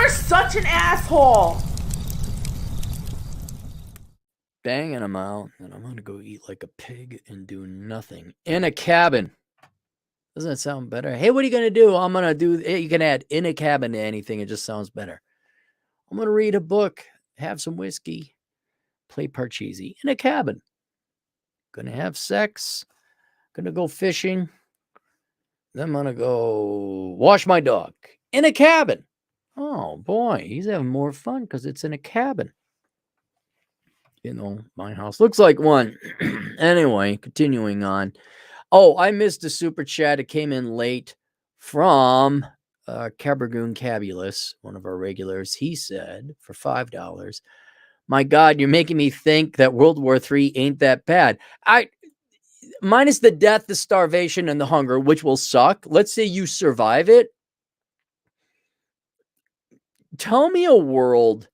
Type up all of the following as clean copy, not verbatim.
You're such an asshole. Banging them out, and I'm gonna go eat like a pig and do nothing in a cabin. Doesn't that sound better? Hey, what are you gonna do? I'm gonna do. You can add in a cabin to anything. It just sounds better. I'm gonna read a book, have some whiskey, play Parcheesi in a cabin. Gonna have sex. Gonna go fishing. Then I'm gonna go wash my dog in a cabin. Oh boy, he's having more fun because it's in a cabin. You know, my house looks like one. Anyway, continuing on. Oh, I missed a super chat. It came in late from Cabergoon Cabulous, one of our regulars. He said for $5, my God, you're making me think that World War III ain't that bad. Minus the death, the starvation, and the hunger, which will suck. Let's say you survive it. Tell me a world.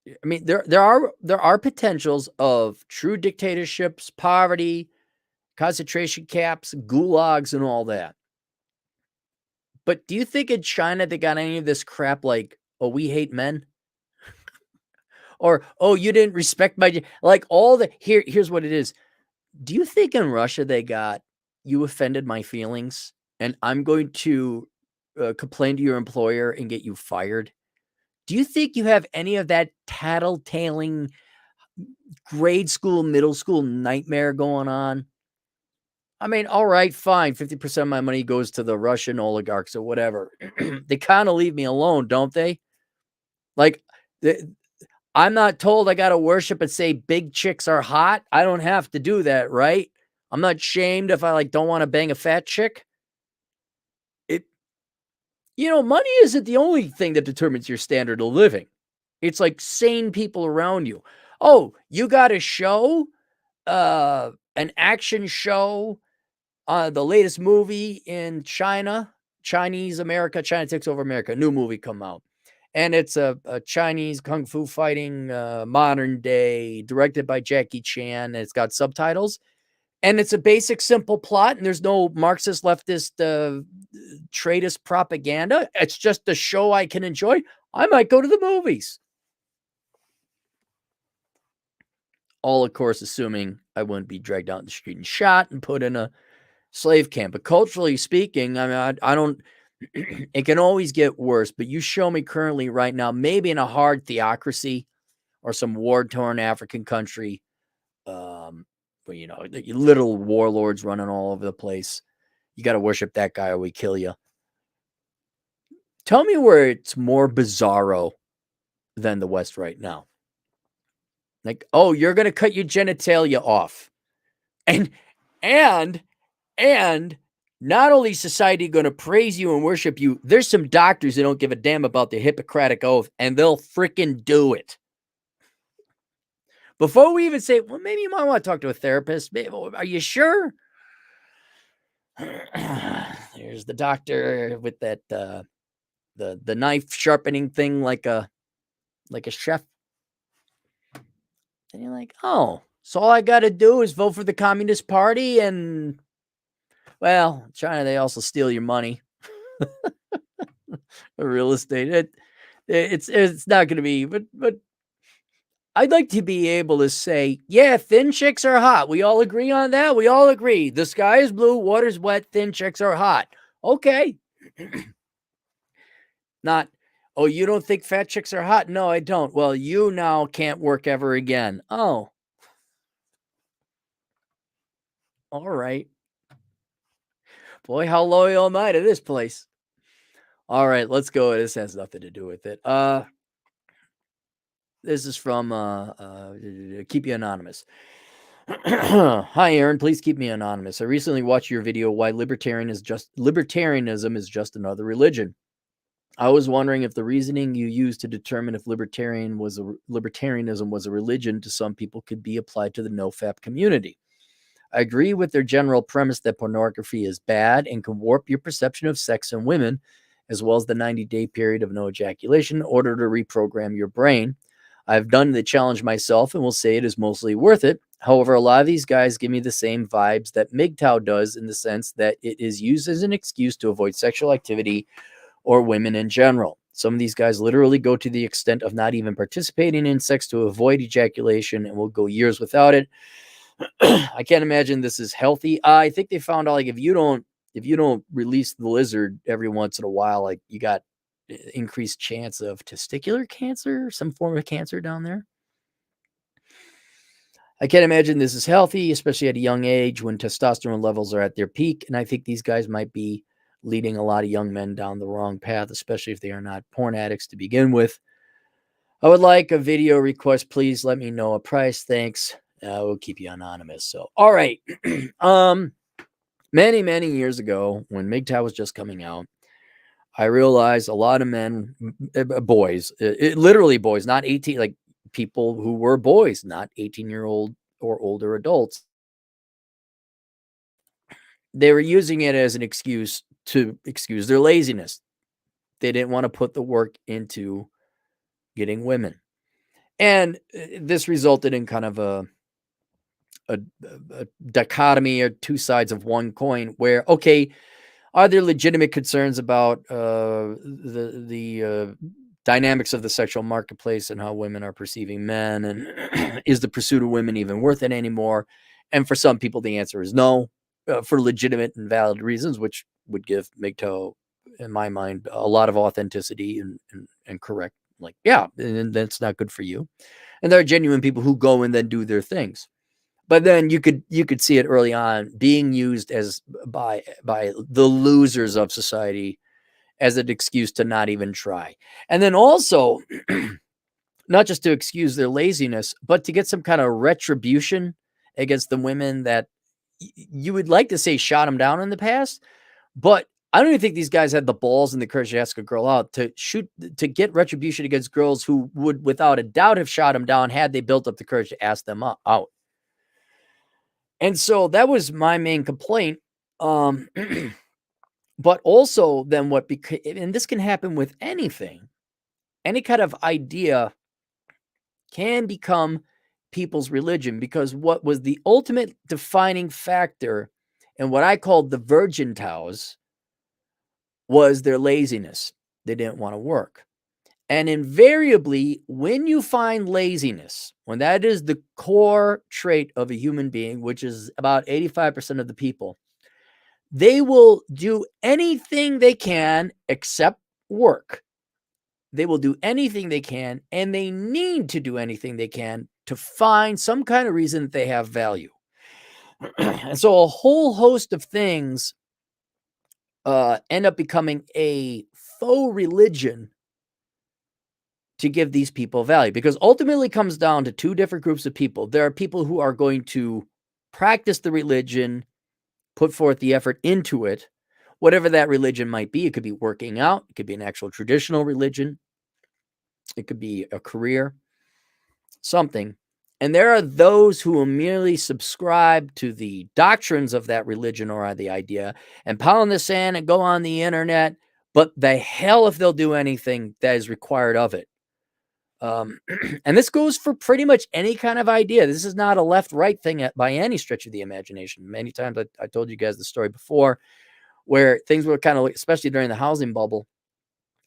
I mean, there are potentials of true dictatorships, poverty, concentration camps, gulags, and all that. But do you think in China they got any of this crap like, oh, we hate men? Or, oh, you didn't respect my, like all the, here's what it is. Do you think in Russia they got, you offended my feelings and I'm going to complain to your employer and get you fired? Do you think you have any of that tattletaling grade school, middle school nightmare going on? I mean, all right, fine. 50% of my money goes to the Russian oligarchs or whatever. They kind of leave me alone, don't they? Like, I'm not told I got to worship and say big chicks are hot. I don't have to do that, right? I'm not shamed if I don't want to bang a fat chick. Money isn't the only thing that determines your standard of living. It's like sane people around you. Oh, you got a show, an action show, the latest movie in China, China takes over America, new movie come out. And it's a Chinese kung fu fighting, modern day, directed by Jackie Chan. And it's got subtitles. And it's a basic, simple plot. And there's no Marxist, leftist, Traitist propaganda. It's just a show I can enjoy. I might go to the movies. All, of course, assuming I wouldn't be dragged out in the street and shot and put in a slave camp. But culturally speaking, I mean, I don't, it can always get worse. But you show me currently right now, maybe in a hard theocracy or some war-torn African country, where, little warlords running all over the place. You got to worship that guy or we kill you. Tell me where it's more bizarro than the West right now. Like, oh, you're going to cut your genitalia off. And not only is society going to praise you and worship you, there's some doctors that don't give a damn about the Hippocratic Oath, and they'll freaking do it. Before we even say, well, maybe you might want to talk to a therapist. Are you sure? There's the doctor with that the knife sharpening thing like a chef. And you're like, oh, so all I got to do is vote for the Communist Party, and well, China, they also steal your money. Real estate. It's not going to be, but I'd like to be able to say, yeah, thin chicks are hot. We all agree on that. We all agree. The sky is blue, water's wet, thin chicks are hot. Okay. Not, oh, you don't think fat chicks are hot? No, I don't. Well, you now can't work ever again. Oh. All right. Boy, how loyal am I to this place? All right, let's go. This has nothing to do with it. This is from Keep You Anonymous. Hi, Aaron. Please keep me anonymous. I recently watched your video, Why Libertarianism is Just Another Religion. I was wondering if the reasoning you used to determine if libertarianism was a religion to some people could be applied to the NOFAP community. I agree with their general premise that pornography is bad and can warp your perception of sex and women, as well as the 90-day period of no ejaculation in order to reprogram your brain. I've done the challenge myself and will say it is mostly worth it. However, a lot of these guys give me the same vibes that MGTOW does, in the sense that it is used as an excuse to avoid sexual activity or women in general. Some of these guys literally go to the extent of not even participating in sex to avoid ejaculation and will go years without it. I can't imagine this is healthy. I think they found out, like, if you don't release the lizard every once in a while, like, you got increased chance of testicular cancer, some form of cancer down there. I can't imagine this is healthy, especially at a young age when testosterone levels are at their peak. And I think these guys might be leading a lot of young men down the wrong path, especially if they are not porn addicts to begin with. I would like a video request. Please let me know a price. Thanks. We'll keep you anonymous. So, all right. Many years ago, when MGTOW was just coming out, I realized a lot of men, boys, literally boys, not 18, like people who were boys, not 18-year-old or older adults. They were using it as an excuse to excuse their laziness. They didn't want to put the work into getting women. And this resulted in kind of a dichotomy, or two sides of one coin, where, okay, are there legitimate concerns about the dynamics of the sexual marketplace and how women are perceiving men? And is the pursuit of women even worth it anymore? And for some people, the answer is no, for legitimate and valid reasons, which would give MGTOW, in my mind, a lot of authenticity and correct. Like, yeah, and that's not good for you. And there are genuine people who go and then do their things. But then you could see it early on being used as by the losers of society as an excuse to not even try. And then also, not just to excuse their laziness, but to get some kind of retribution against the women that you would like to say shot them down in the past. But I don't even think these guys had the balls and the courage to ask a girl out to get retribution against girls who would, without a doubt, have shot them down had they built up the courage to ask them out. And so that was my main complaint. But also then and this can happen with anything, any kind of idea can become people's religion, because what was the ultimate defining factor and what I called the virgin tows was their laziness. They didn't want to work. And invariably, when you find laziness, when that is the core trait of a human being, which is about 85% of the people, they will do anything they can except work. They will do anything they can, and they need to do anything they can to find some kind of reason that they have value. And so a whole host of things end up becoming a faux religion to give these people value, because ultimately it comes down to two different groups of people. There are people who are going to practice the religion, put forth the effort into it, whatever that religion might be. It could be working out. It could be an actual traditional religion. It could be a career, something. And there are those who will merely subscribe to the doctrines of that religion or the idea and pound the sand and go on the internet, but the hell if they'll do anything that is required of it. And this goes for pretty much any kind of idea. This is not a left-right thing by any stretch of the imagination. Many times I told you guys the story before where things were kind of, especially during the housing bubble,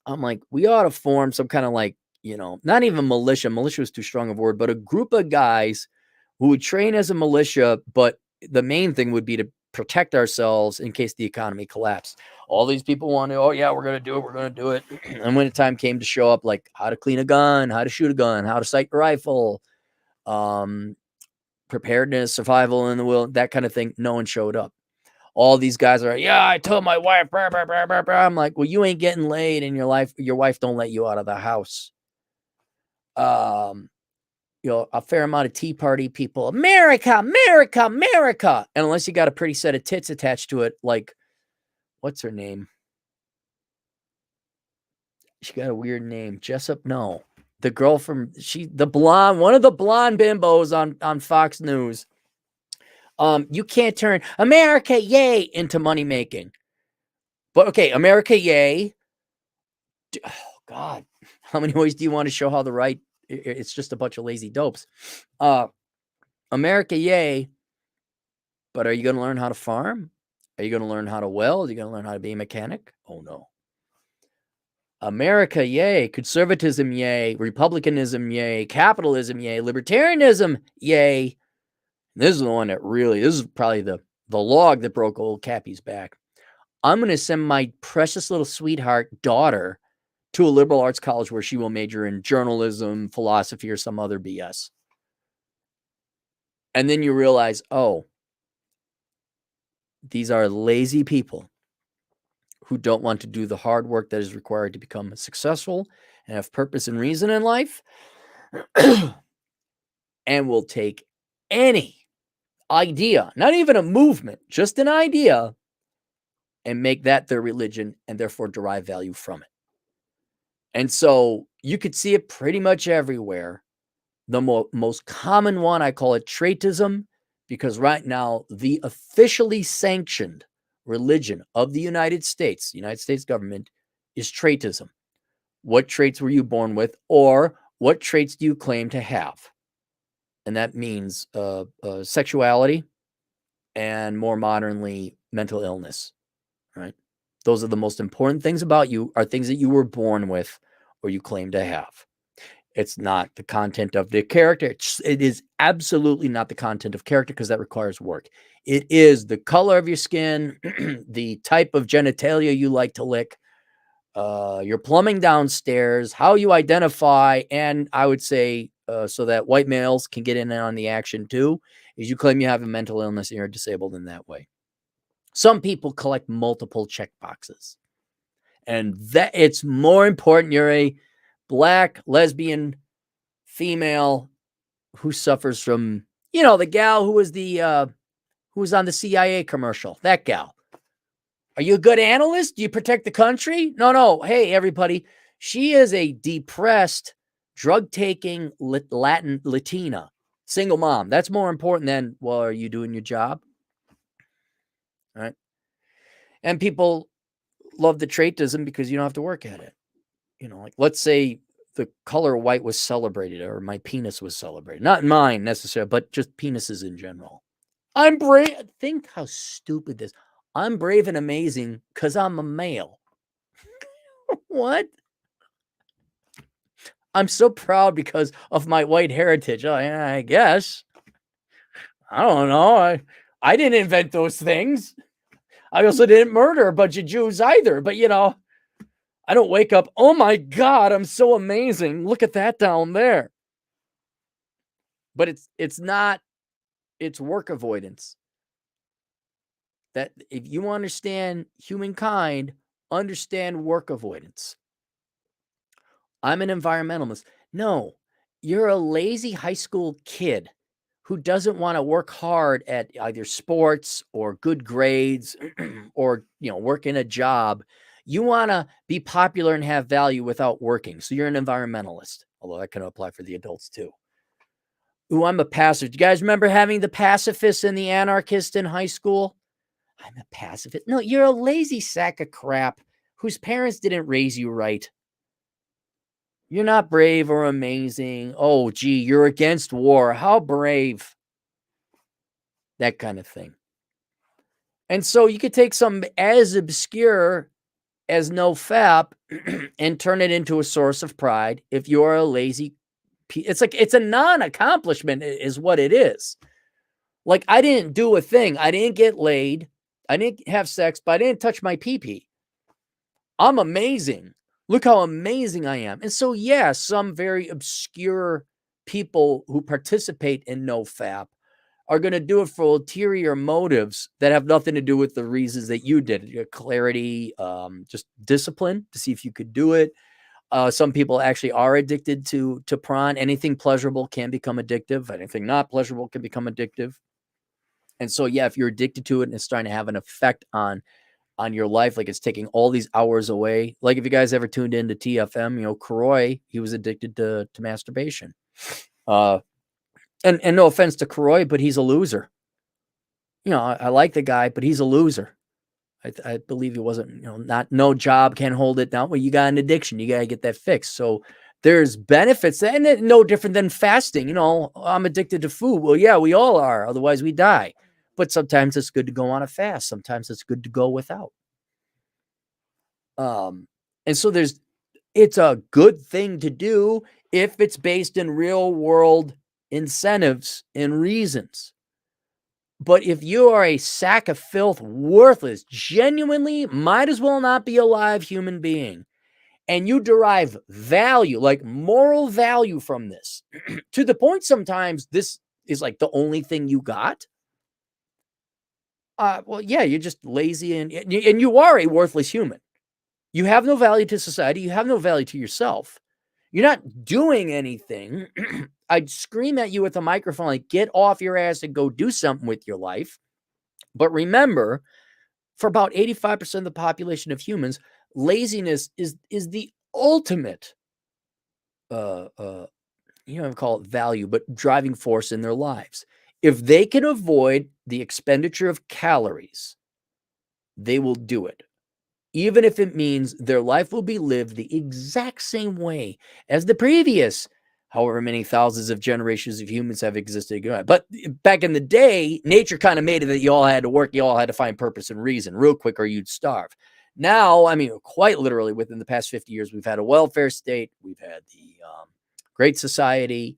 I'm like, we ought to form some kind of, like, not even militia. Militia was too strong of a word, but a group of guys who would train as a militia, but the main thing would be to protect ourselves in case the economy collapsed. All these people wanted, oh yeah, we're going to do it. We're going to do it. And when the time came to show up, like how to clean a gun, how to shoot a gun, how to sight a rifle, preparedness, survival in the will, that kind of thing, no one showed up. All these guys are, yeah, I told my wife, blah, blah, blah, blah, blah. I'm like, well, you ain't getting laid in your life. Your wife don't let you out of the house. A fair amount of Tea Party people, America, America, America. And unless you got a pretty set of tits attached to it, like, what's her name? She got a weird name. Jessup? No. The girl from, the blonde, one of the blonde bimbos on Fox News. You can't turn America, yay, into money making. But okay, America, yay. Oh, God. How many ways do you want to show how the right, it's just a bunch of lazy dopes. America, yay. But are you going to learn how to farm? Are you going to learn how to weld? Are you going to learn how to be a mechanic? Oh, no. America, yay. Conservatism, yay. Republicanism, yay. Capitalism, yay. Libertarianism, yay. This is the one that really, this is probably the log that broke old Cappy's back. I'm going to send my precious little sweetheart daughter to a liberal arts college where she will major in journalism, philosophy, or some other BS. And then you realize, oh, these are lazy people who don't want to do the hard work that is required to become successful and have purpose and reason in life, and will take any idea, not even a movement, just an idea, and make that their religion and therefore derive value from it. And so you could see it pretty much everywhere. The most common one, I call it Traitism, because right now the officially sanctioned religion of the United States government, is Traitism. What traits were you born with, or what traits do you claim to have? And that means sexuality and, more modernly, mental illness, right? Those are the most important things about you, are things that you were born with or you claim to have. It's not the content of the character. It is absolutely not the content of character, because that requires work. It is the color of your skin, the type of genitalia you like to lick, your plumbing downstairs, how you identify, and I would say, so that white males can get in on the action too, is you claim you have a mental illness and you're disabled in that way. Some people collect multiple check boxes, and that it's more important you're a Black, lesbian, female who suffers from, the gal who was who was on the CIA commercial, that gal. Are you a good analyst? Do you protect the country? No. Hey, everybody. She is a depressed, drug-taking Latina, single mom. That's more important than, well, are you doing your job? All right. And people love the Traitism because you don't have to work at it. Like, let's say the color white was celebrated, or my penis was celebrated. Not mine necessarily, but just penises in general. I'm brave. Think how stupid this. I'm brave and amazing because I'm a male. What? I'm so proud because of my white heritage. I guess. I don't know. I didn't invent those things. I also didn't murder a bunch of Jews either. But, I don't wake up, oh my God, I'm so amazing. Look at that down there. But it's not, it's work avoidance. That if you understand humankind, understand work avoidance. I'm an environmentalist. No, you're a lazy high school kid who doesn't want to work hard at either sports or good grades or, work in a job. You want to be popular and have value without working. So you're an environmentalist, although that can apply for the adults too. Ooh, I'm a pacifist. Do you guys remember having the pacifist and the anarchist in high school? I'm a pacifist. No, you're a lazy sack of crap whose parents didn't raise you right. You're not brave or amazing. Oh, gee, you're against war. How brave. That kind of thing. And so you could take something as obscure as NOFAP and turn it into a source of pride if you're a lazy. It's like, it's a non-accomplishment is what it is. Like, I didn't do a thing. I didn't get laid. I didn't have sex, but I didn't touch my pee-pee. I'm amazing. Look how amazing I am. And so, yeah, some very obscure people who participate in NOFAP are going to do it for ulterior motives that have nothing to do with the reasons that you did it. Clarity, just discipline to see if you could do it. Some people actually are addicted to prawn. Anything pleasurable can become addictive. Anything not pleasurable can become addictive. And so, yeah, if you're addicted to it and it's starting to have an effect on your life, like it's taking all these hours away. Like if you guys ever tuned into TFM, Karoy, he was addicted to masturbation. And no offense to Karoy, but he's a loser. I like the guy, but he's a loser. I believe he wasn't, no job can hold it down. Well, you got an addiction. You got to get that fixed. So there's benefits, and it's no different than fasting. I'm addicted to food. Well, yeah, we all are. Otherwise we die. But sometimes it's good to go on a fast. Sometimes it's good to go without. And so there's It's a good thing to do if it's based in real world incentives and reasons. But if you are a sack of filth, worthless, genuinely might as well not be a live human being, and you derive value, like moral value from this, to the point sometimes this is like the only thing you got, well, yeah, you're just lazy and you are a worthless human. You have no value to society. You have no value to yourself. You're not doing anything. I'd scream at you with a microphone, like, get off your ass and go do something with your life. But remember, for about 85% of the population of humans, laziness is the ultimate, you don't call it value, but driving force in their lives. If they can avoid the expenditure of calories, they will do it, even if it means their life will be lived the exact same way as the previous however many thousands of generations of humans have existed. But back in the day, nature kind of made it that you all had to work, you all had to find purpose and reason real quick or you'd starve. Now, I mean, quite literally within the past 50 years, we've had a welfare state, we've had the Great Society,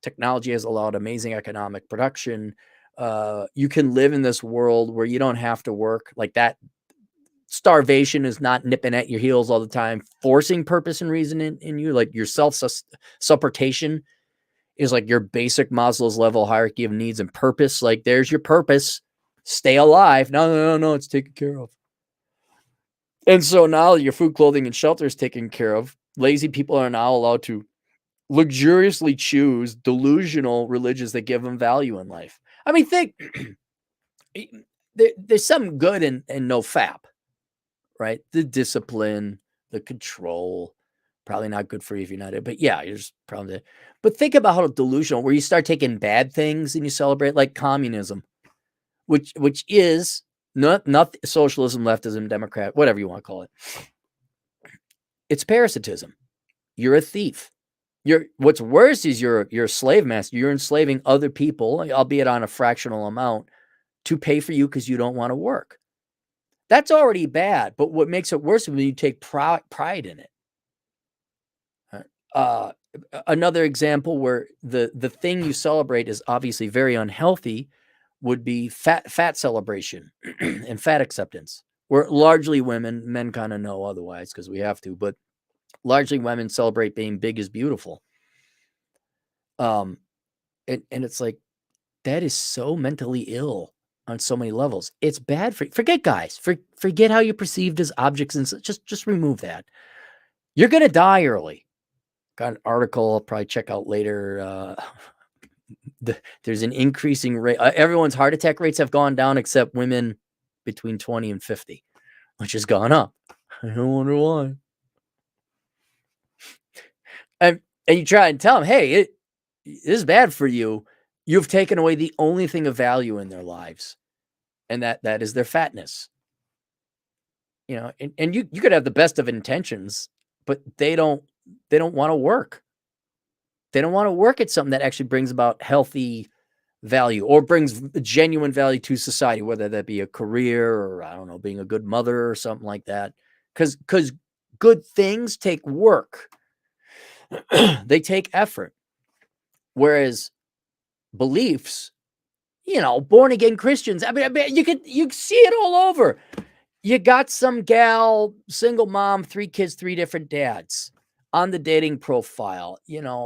technology has allowed amazing economic production. You can live in this world where you don't have to work like that. Starvation is not nipping at your heels all the time, forcing purpose and reason in you. Like your self-supportation is like your basic Maslow's level hierarchy of needs and purpose. Like there's your purpose. Stay alive. No, it's taken care of. And so now your food, clothing, and shelter is taken care of. Lazy people are now allowed to luxuriously choose delusional religions that give them value in life. I mean, think there's some good in NOFAP. Right? The discipline, the control, probably not good for you if you're not it. But yeah, you're just probably. But think about how delusional, where you start taking bad things and you celebrate, like communism, which is not socialism, leftism, Democrat, whatever you want to call it. It's parasitism. You're a thief. What's worse is you're a slave master. You're enslaving other people, albeit on a fractional amount, to pay for you because you don't want to work. That's already bad, but what makes it worse is when you take pride in it. Another example where the thing you celebrate is obviously very unhealthy would be fat celebration and fat acceptance, where largely women, men kind of know otherwise because we have to, but largely women celebrate being big is beautiful. And it's like, that is so mentally ill on so many levels. It's bad forget guys, forget how you're perceived as objects and just remove that. You're going to die early. Got an article I'll probably check out later. There's an increasing rate. Everyone's heart attack rates have gone down except women between 20 and 50, which has gone up. I don't wonder why. And you try and tell them, hey, it is bad for you. You've taken away the only thing of value in their lives, and that is their fatness. You know, and you could have the best of intentions, but they don't want to work. They don't want to work at something that actually brings about healthy value or brings genuine value to society, whether that be a career or, I don't know, being a good mother or something like that. Because good things take work. They take effort. Whereas beliefs, born again Christians, I mean, you see it all over. You got some gal, single mom, 3 kids, 3 different dads on the dating profile,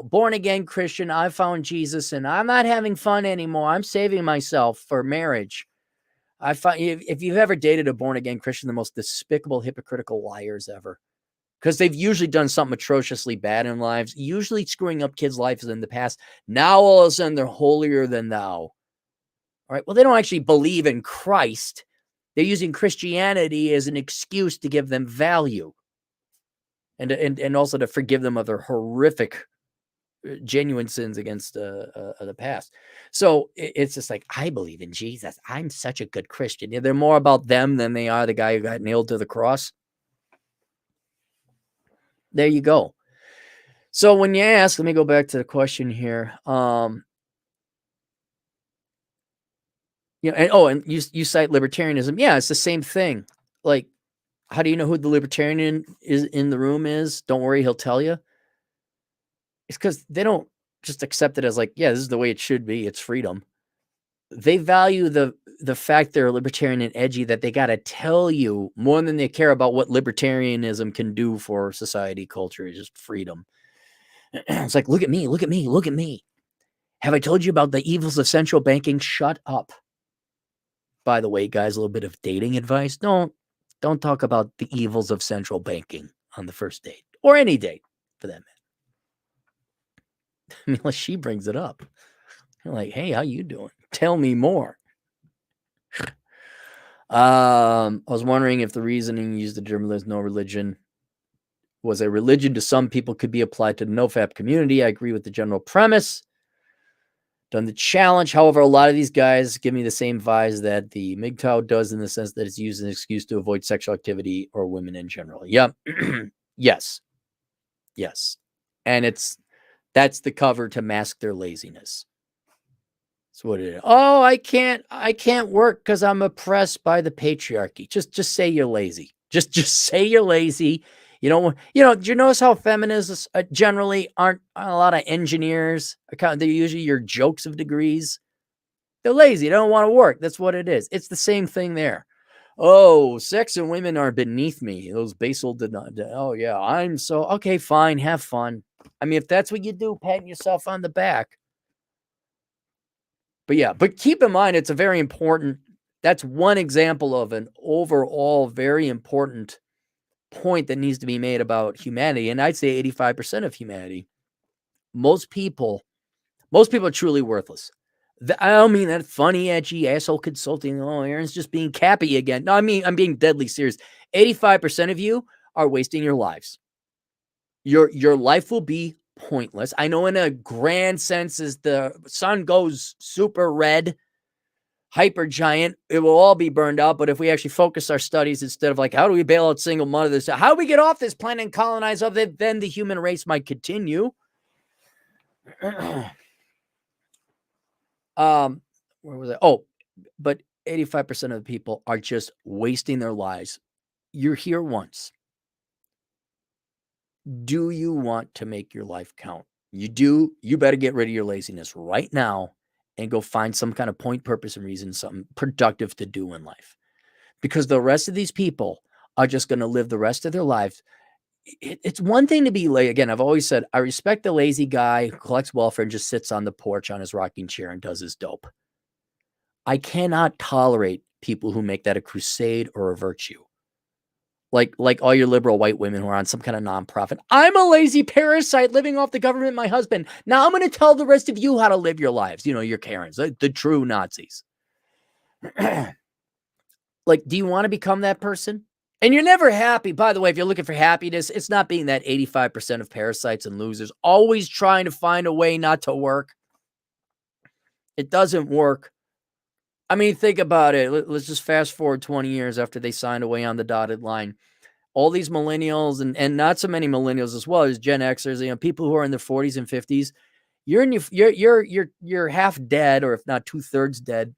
born again Christian. I found Jesus and I'm not having fun anymore. I'm saving myself for marriage. I find if you've ever dated a born again Christian, the most despicable, hypocritical liars ever, because they've usually done something atrociously bad in lives, usually screwing up kids' lives in the past. Now all of a sudden they're holier than thou. All right. Well, they don't actually believe in Christ. They're using Christianity as an excuse to give them value. And also to forgive them of their horrific, genuine sins against the past. So it's just like, I believe in Jesus. I'm such a good Christian. They're more about them than they are the guy who got nailed to the cross. There you go. So when you ask, let me go back to the question here. And you cite libertarianism. Yeah, it's the same thing. Like, How do you know who the libertarian is in the room is? Don't worry, he'll tell you. It's because they don't just accept it as like, yeah, this is the way it should be. It's freedom. They value the fact they're libertarian and edgy, that they got to tell you more than they care about what libertarianism can do for society, culture, is just freedom. It's like, look at me, look at me, look at me. Have I told you about the evils of central banking? Shut up. By the way, guys, a little bit of dating advice. Don't talk about the evils of central banking on the first date, or any date for that matter. I mean, unless she brings it up. You're like, hey, how you doing? Tell me more. I was wondering if the reasoning used the term "there's no religion" was a religion to some people could be applied to the NOFAP community. I agree with the general premise. Done the challenge. However, a lot of these guys give me the same vibes that the MGTOW does, in the sense that it's used as an excuse to avoid sexual activity or women in general. Yep. Yes. And that's the cover to mask their laziness. That's what it is. Oh, I can't work because I'm oppressed by the patriarchy. Just say you're lazy. Just say you're lazy. Do you notice how feminists generally aren't a lot of engineers? They're usually your jokes of degrees. They're lazy. They don't want to work. That's what it is. It's the same thing there. Oh, sex and women are beneath me. Those basal did not. Oh, yeah. I'm so. Okay, fine. Have fun. I mean, if that's what you do, patting yourself on the back. But keep in mind, it's a very important. That's one example of an overall very important point that needs to be made about humanity. And I'd say 85% of humanity. Most people are truly worthless. I don't mean that funny, edgy, asshole consulting. Oh, Aaron's just being cappy again. No, I mean, I'm being deadly serious. 85% of you are wasting your lives. Your life will be pointless. I know in a grand sense, as the sun goes super red, hyper giant, it will all be burned out. But if we actually focus our studies instead of like, how do we bail out single mothers? How do we get off this planet and colonize other, then the human race might continue. Where was I? Oh, but 85% of the people are just wasting their lives. You're here once. Do you want to make your life count? You do. You better get rid of your laziness right now and go find some kind of point, purpose, and reason, something productive to do in life. Because the rest of these people are just going to live the rest of their lives. It's one thing to be lazy. Again, I've always said, I respect the lazy guy who collects welfare and just sits on the porch on his rocking chair and does his dope. I cannot tolerate people who make that a crusade or a virtue. Like all your liberal white women who are on some kind of nonprofit. I'm a lazy parasite living off the government, my husband. Now I'm going to tell the rest of you how to live your lives. Your Karens, the true Nazis. Like, do you want to become that person? And you're never happy. By the way, if you're looking for happiness, it's not being that 85% of parasites and losers, always trying to find a way not to work. It doesn't work. I mean, think about it. Let's just fast forward 20 years after they signed away on the dotted line. All these millennials and not so many millennials as well as Gen Xers, people who are in their 40s and 50s, you're half dead, or if not 2/3 dead,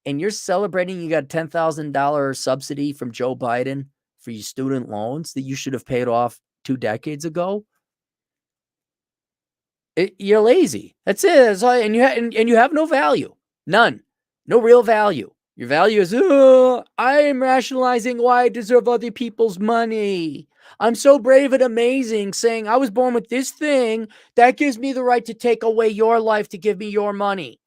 and you're celebrating you got a $10,000 subsidy from Joe Biden for your student loans that you should have paid off 2 decades ago. You're lazy. That's it. That's all, and you have no value. None. No real value. Your value is, I am rationalizing why I deserve other people's money. I'm so brave and amazing, saying I was born with this thing that gives me the right to take away your life to give me your money.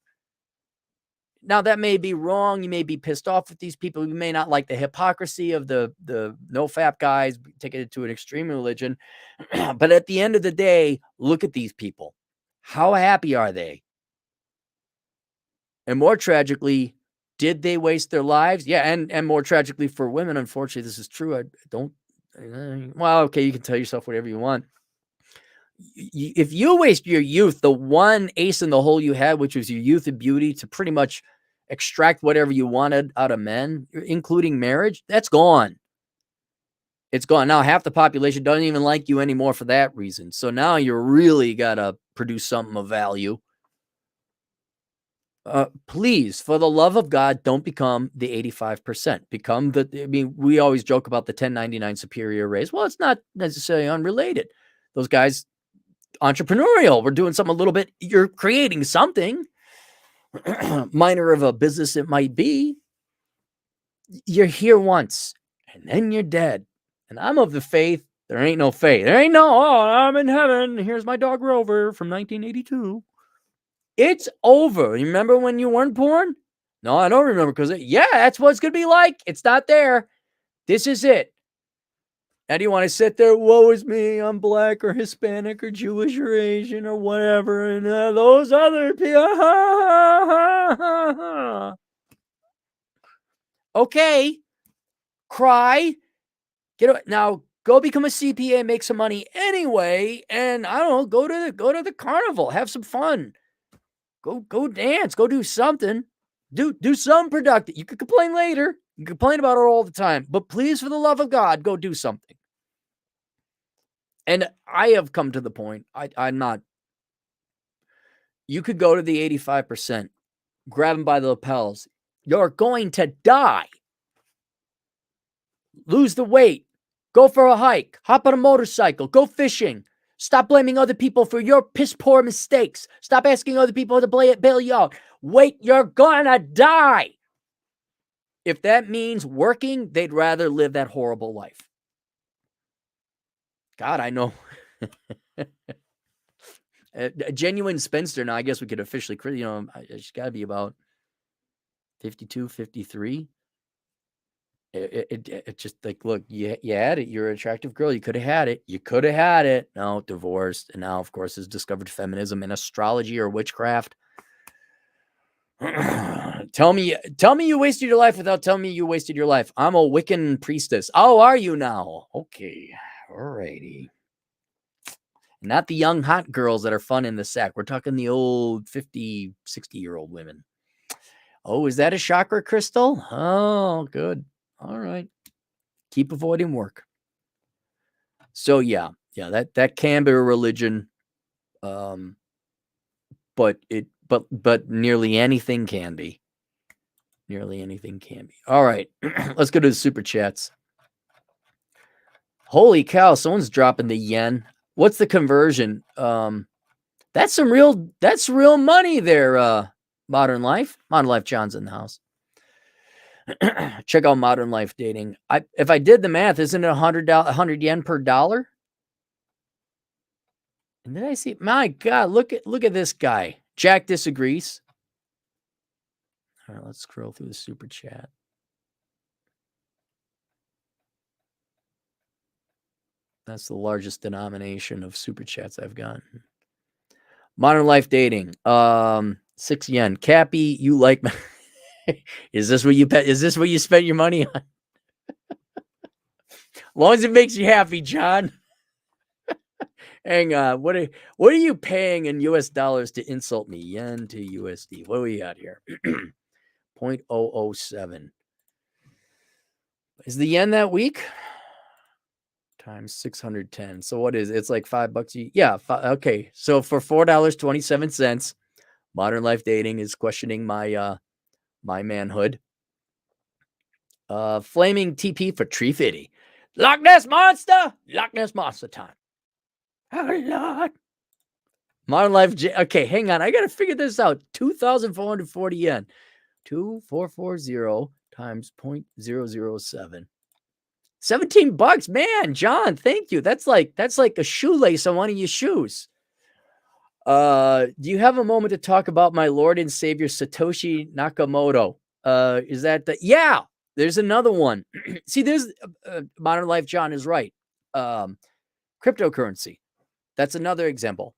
Now, that may be wrong. You may be pissed off with these people. You may not like the hypocrisy of the NoFap guys taking it to an extreme religion. But at the end of the day, look at these people. How happy are they? And more tragically, did they waste their lives? Yeah, and more tragically for women, unfortunately, this is true. Well, okay, you can tell yourself whatever you want. If you waste your youth, the one ace in the hole you had, which was your youth and beauty, to pretty much extract whatever you wanted out of men, including marriage, that's gone. It's gone. Now half the population doesn't even like you anymore for that reason. So now you really got to produce something of value. please, for the love of God, don't become the 85%. Become we always joke about the 1099 superior race. Well, it's not necessarily unrelated. Those guys, entrepreneurial, we're doing something a little bit, you're creating something, minor of a business it might be. You're here once, and then you're dead. And I'm of the faith, there ain't no faith. There ain't no, oh, I'm in heaven. Here's my dog Rover from 1982. It's over. You remember when you weren't born? No, I don't remember because, that's what it's going to be like. It's not there. This is it. Now, do you want to sit there? Woe is me. I'm black or Hispanic or Jewish or Asian or whatever. And those other people. Okay. Cry. Now, go become a CPA, make some money anyway. And I don't know, go to the carnival. Have some fun. Go dance. Go do something. Do something productive. You could complain later. You can complain about it all the time. But please, for the love of God, go do something. And I have come to the point, I'm not. You could go to the 85%, grab them by the lapels. You're going to die. Lose the weight. Go for a hike. Hop on a motorcycle. Go fishing. Stop blaming other people for your piss poor mistakes. Stop asking other people to bail you out. Wait, you're gonna die. If that means working, they'd rather live that horrible life. God, I know. A genuine spinster. Now, I guess we could officially, she's got to be about 52, 53. It just like, look, you had it. You're an attractive girl. You could have had it. You could have had it. No, divorced. And now, of course, has discovered feminism and astrology or witchcraft. Tell me you wasted your life without telling me you wasted your life. I'm a Wiccan priestess. Oh, are you now? Okay. Alrighty. Not the young hot girls that are fun in the sack. We're talking the old 50, 60-year-old women. Oh, is that a chakra crystal? Oh, good. All right. Keep avoiding work. So yeah, that can be a religion. But nearly anything can be. Nearly anything can be. All right. Let's go to the super chats. Holy cow, someone's dropping the yen. What's the conversion? That's real money there, Modern Life. Modern Life John's in the house. Check out Modern Life Dating. If I did the math, isn't it 100 yen per dollar? And did I see? My God, look at this guy. Jack disagrees. All right, let's scroll through the super chat. That's the largest denomination of super chats I've gotten. Modern Life Dating. 6 yen. Cappy, you like me. Is this what you spent your money on? As long as it makes you happy, John. Hang on. What are you paying in US dollars to insult me? Yen to USD. What do we got here? 0.007. Is the yen that weak? Times 610. So what is it? It's like $5. Yeah. Okay. So for $4.27, Modern Life Dating is questioning my manhood. Flaming TP for Tree Fitty. Loch Ness Monster time. Oh, Lord. Modern Life. Okay, hang on. I got to figure this out. 2,440 yen. 2,440 times 0.007. $17, man. John, thank you. That's like a shoelace on one of your shoes. Do you have a moment to talk about my Lord and Savior Satoshi Nakamoto? Is that yeah? There's another one. See, there's Modern Life. John is right. Cryptocurrency. That's another example.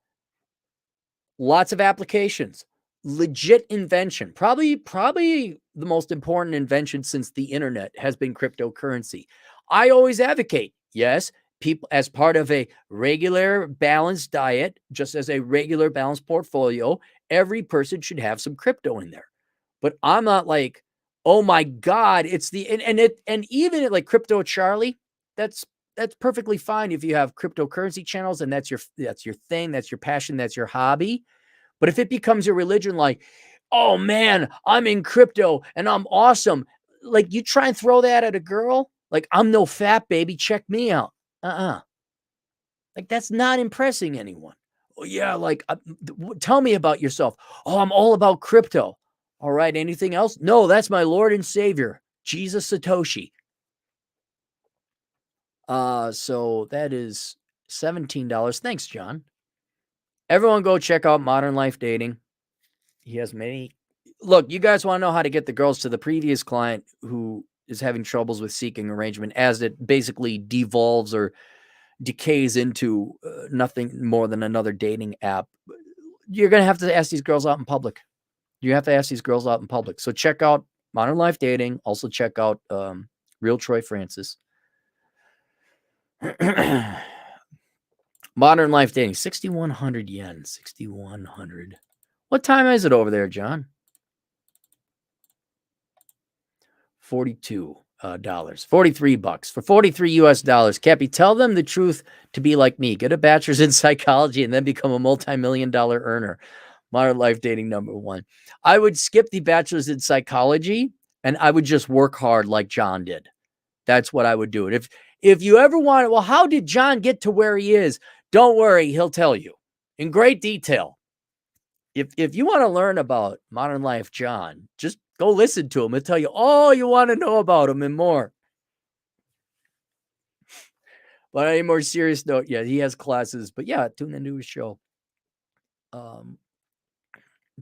Lots of applications. Legit invention. Probably the most important invention since the internet has been cryptocurrency. I always advocate, yes, people as part of a regular balanced diet, just as a regular balanced portfolio, every person should have some crypto in there. But I'm not like, oh my God, it's and even like Crypto Charlie, that's perfectly fine if you have cryptocurrency channels and that's your thing, that's your passion, that's your hobby. But if it becomes your religion, like oh man, I'm in crypto and I'm awesome. Like you try and throw that at a girl, like I'm NOFAP, baby, check me out. Like that's not impressing anyone. Oh yeah, like tell me about yourself. Oh, I'm all about crypto. All right, anything else? No, that's my Lord and Savior, Jesus Satoshi. So that is $17. Thanks, John. Everyone go check out Modern Life Dating. He has many. Look, you guys want to know how to get the girls to the previous client who is having troubles with seeking arrangement as it basically devolves or decays into nothing more than another dating app. You're going to have to ask these girls out in public. You have to ask these girls out in public. So check out Modern Life Dating. Also check out Real Troy Francis. Modern Life Dating, 6,100 yen, 6,100. What time is it over there, John? $42 $43 for 43 US dollars. Cappy, tell them the truth to be like me. Get a bachelor's in psychology and then become a multi-million-dollar earner. Modern Life Dating #1. I would skip the bachelor's in psychology and I would just work hard like John did. That's what I would do. If you ever want, well, how did John get to where he is? Don't worry, he'll tell you in great detail. If you want to learn about Modern Life John, just go listen to him. He'll tell you all you want to know about him and more. But on a more serious note, yeah, he has classes. But yeah, tune into his show.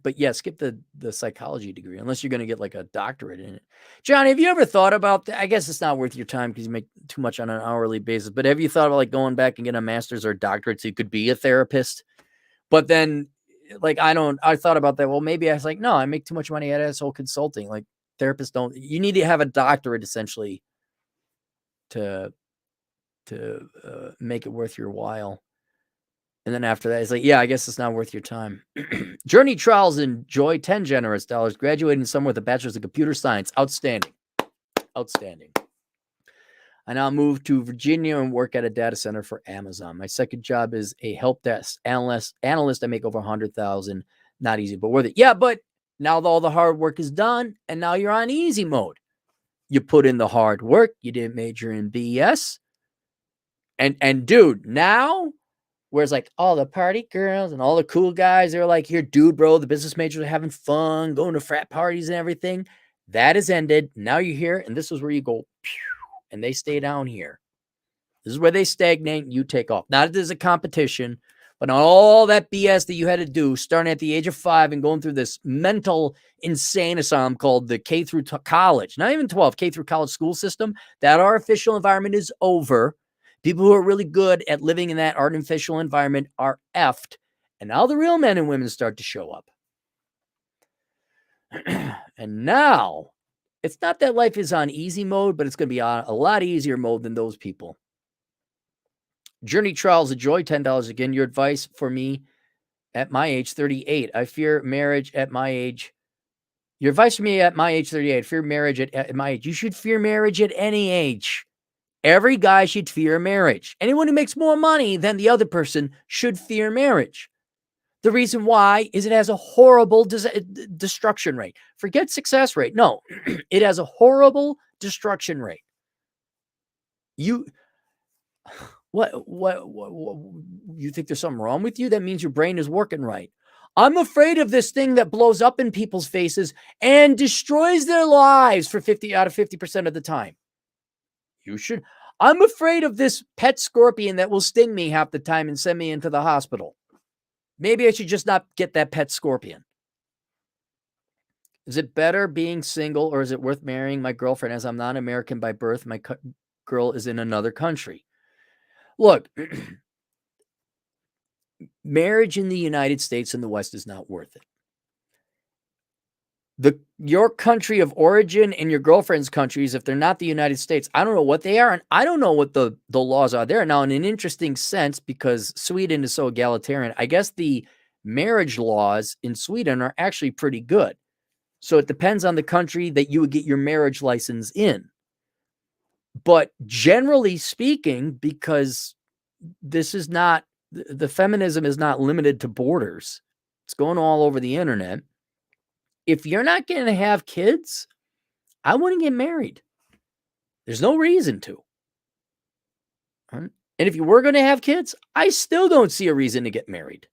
But yeah, skip the psychology degree unless you're going to get like a doctorate in it. John, have you ever thought about that? I guess it's not worth your time because you make too much on an hourly basis. But have you thought about like going back and getting a master's or a doctorate so you could be a therapist? But then, like, I thought about that. Well, maybe I was like, no, I make too much money at asshole consulting. Like, therapists don't. You need to have a doctorate essentially to make it worth your while. And then after that, it's like, yeah, I guess it's not worth your time. Journey Trials enjoy 10 generous dollars. Graduating somewhere with a bachelor's in computer science. Outstanding. Outstanding. I now moved to Virginia and work at a data center for Amazon. My second job is a help desk analyst. I make over 100,000. Not easy, but worth it. Yeah, but now all the hard work is done, and now you're on easy mode. You put in the hard work. You didn't major in BS. And dude, now, whereas like all the party girls and all the cool guys, they're like, here, dude, bro, the business majors are having fun, going to frat parties and everything. That has ended. Now you're here, and this is where you go, and they stay down here. This is where they stagnate and you take off. Not that there's a competition, but on all that BS that you had to do starting at the age of 5 and going through this mental insane asylum called the K through college, not even 12, K through college school system, that artificial environment is over. People who are really good at living in that artificial environment are effed. And now the real men and women start to show up. And now it's not that life is on easy mode, but it's going to be on a lot easier mode than those people. Journey Trials of Joy, $10 again. Your advice for me at my age, 38. I fear marriage at my age. Your advice for me at my age, 38. Fear marriage at my age. You should fear marriage at any age. Every guy should fear marriage. Anyone who makes more money than the other person should fear marriage. The reason why is it has a horrible destruction rate. Forget success rate. No, it has a horrible destruction rate. What you think there's something wrong with you? That means your brain is working right. I'm afraid of this thing that blows up in people's faces and destroys their lives for 50% of the time. You should. I'm afraid of this pet scorpion that will sting me half the time and send me into the hospital. Maybe I should just not get that pet scorpion. Is it better being single or is it worth marrying my girlfriend as I'm not American by birth? My girl is in another country. Look, marriage in the United States and the West is not worth it. Your country of origin and your girlfriend's countries, if they're not the United States, I don't know what they are, and I don't know what the laws are there. Now, in an interesting sense, because Sweden is so egalitarian, I guess the marriage laws in Sweden are actually pretty good. So it depends on the country that you would get your marriage license in. But generally speaking, because this is not, the feminism is not limited to borders. It's going all over the internet. if you're not going to have kids, I wouldn't get married. There's no reason to. And if you were going to have kids, I still don't see a reason to get married.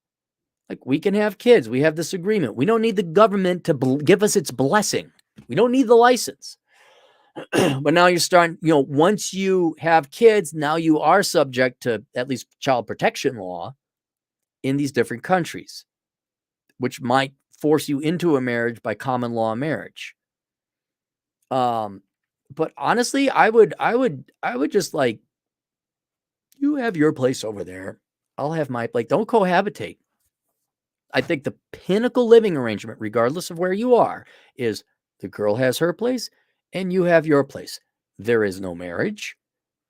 Like, we can have kids. We have this agreement. We don't need the government to give us its blessing. We don't need the license. But now you're starting, once you have kids, now you are subject to at least child protection law in these different countries, which might force you into a marriage by common law marriage. But honestly, I would just like, you have your place over there. I'll have my, like, don't cohabitate. I think the pinnacle living arrangement, regardless of where you are, is the girl has her place and you have your place. There is no marriage.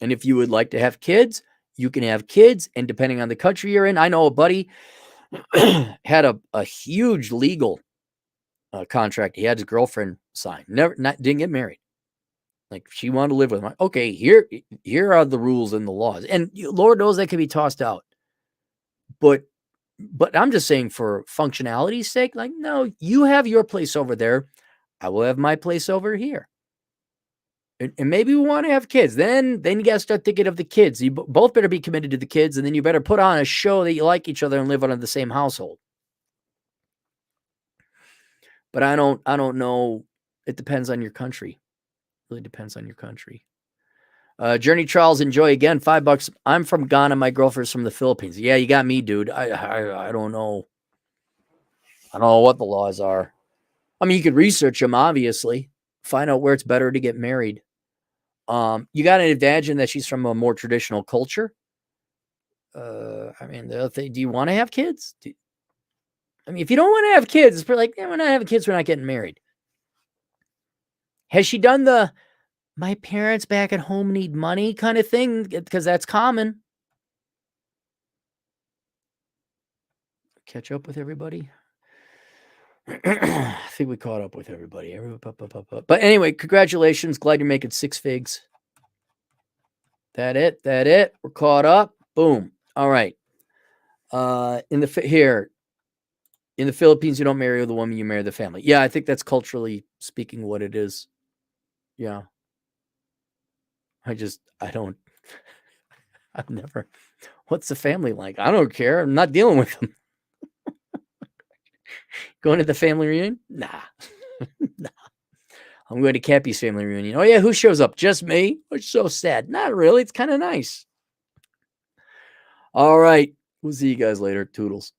And if you would like to have kids, you can have kids. And depending on the country you're in, I know a buddy had a huge legal contract. He had his girlfriend sign. Didn't get married. Like, she wanted to live with him. Okay, here are the rules and the laws. And Lord knows that can be tossed out. But I'm just saying, for functionality's sake, like, no, you have your place over there. I will have my place over here. And maybe we want to have kids. Then you got to start thinking of the kids. You both better be committed to the kids, and then you better put on a show that you like each other and live under the same household. But I don't know. It depends on your country. It really depends on your country. Journey Charles, enjoy again. $5. I'm from Ghana. My girlfriend's from the Philippines. Yeah, you got me, dude. I don't know. I don't know what the laws are. I mean, you could research them, obviously. Find out where it's better to get married. You got to imagine that she's from a more traditional culture. I mean, the other thing, do you want to have kids? I mean, if you don't want to have kids, it's like, we're not having kids, we're not getting married. Has she done the my parents back at home need money kind of thing? Because that's common. Catch up with everybody. I think we caught up with everybody. But anyway, congratulations. Glad you're making 6 figs. That it. We're caught up. Boom. All right. In the Philippines, you don't marry the woman, you marry the family. Yeah, I think that's culturally speaking what it is. Yeah. I've never, what's the family like? I don't care. I'm not dealing with them. Going to the family reunion? Nah. Nah. I'm going to Cappy's family reunion. Oh, yeah. Who shows up? Just me? It's so sad. Not really. It's kind of nice. All right. We'll see you guys later. Toodles.